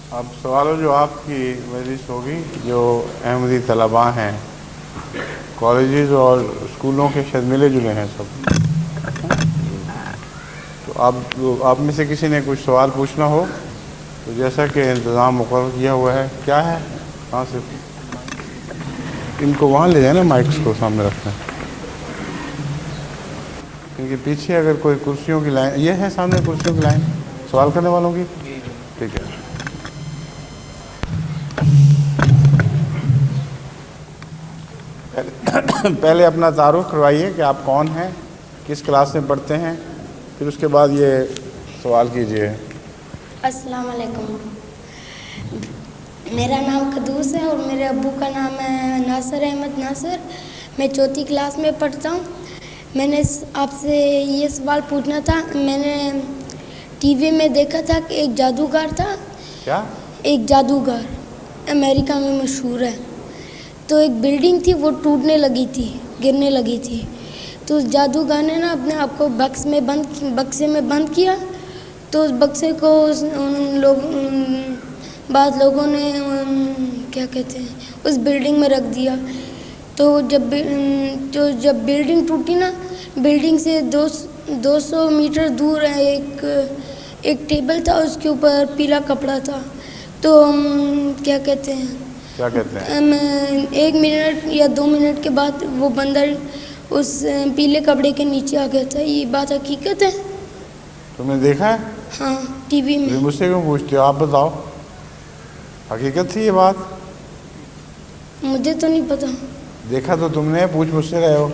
اب سوال و جواب کی مجلس ہوگی. جو احمدی طلباء ہیں کالجز اور اسکولوں کے شاید ملے جلے ہیں سب. تو آپ میں سے کسی نے کچھ سوال پوچھنا ہو تو جیسا کہ انتظام مقرر کیا ہوا ہے. کیا ہے کہاں سے ان کو وہاں لے جائیں نا, مائکس کو سامنے رکھنا ہے کیونکہ پیچھے اگر کوئی کرسیوں کی لائن, یہ ہے سامنے کرسیوں کی لائن سوال کرنے والوں کی. ٹھیک ہے. پہلے اپنا تعارف کروائیے کہ آپ کون ہیں, کس کلاس میں پڑھتے ہیں, پھر اس کے بعد یہ سوال کیجئے. السلام علیکم. میرا نام قدوس ہے اور میرے ابو کا نام ہے ناصر احمد ناصر. میں 4تھی کلاس میں پڑھتا ہوں. میں نے آپ سے یہ سوال پوچھنا تھا. میں نے ٹی وی میں دیکھا تھا کہ ایک جادوگر تھا. کیا؟ ایک جادوگر امریکہ میں مشہور ہے. تو ایک بلڈنگ تھی وہ ٹوٹنے لگی تھی, گرنے لگی تھی. تو اس جادوگر نے نا اپنے آپ کو بکسے میں بند کیا. تو اس بکسے کو بعض لوگوں نے کیا کہتے ہیں اس بلڈنگ میں رکھ دیا. تو جب بلڈنگ ٹوٹی نا, بلڈنگ سے 200 میٹر دور ایک ٹیبل تھا, اس کے اوپر پیلا کپڑا تھا. تو کیا کہتے ہیں 1 منٹ یا 2 منٹ کے بعد وہ بندر اس پیلے کپڑے کے نیچے آ گیا تھا. یہ بات حقیقت ہے. تم نے دیکھا ہے؟ ہاں ٹی وی میں. مجھ سے کیوں پوچھتے ہو, آپ بتاؤ. حقیقت تھی یہ بات؟ مجھے تو نہیں پتا. دیکھا تو تم نے, پوچھ مجھ سے رہے ہو.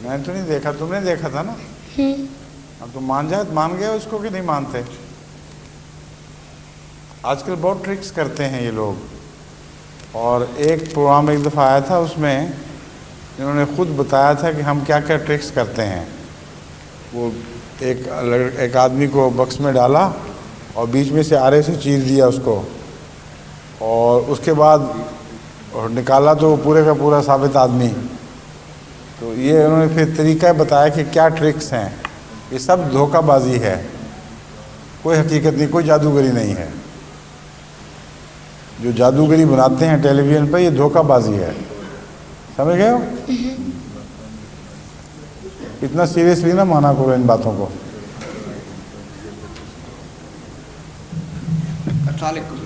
میں تو نہیں دیکھا, تم نے دیکھا تھا نا. اب تم مان گئے ہو اس کو کہ نہیں مانتے؟ آج کل بہت ٹرکس کرتے ہیں یہ لوگ. اور ایک پروگرام ایک دفعہ آیا تھا, اس میں انہوں نے خود بتایا تھا کہ ہم کیا کیا ٹرکس کرتے ہیں. وہ ایک آدمی کو بکس میں ڈالا اور بیچ میں سے آرے سے چیر دیا اس کو, اور اس کے بعد نکالا تو پورے کا پورا ثابت آدمی. تو یہ انہوں نے پھر طریقہ بتایا کہ کیا ٹرکس ہیں. یہ سب دھوکہ بازی ہے, کوئی حقیقت نہیں, کوئی جادوگری نہیں ہے. جو جادوگری بناتے ہیں ٹیلی ویژن پہ, یہ دھوکہ بازی ہے. سمجھ گئے ہو؟ اتنا سیریسلی نہ مانا کرو ان باتوں کو. السلام علیکم.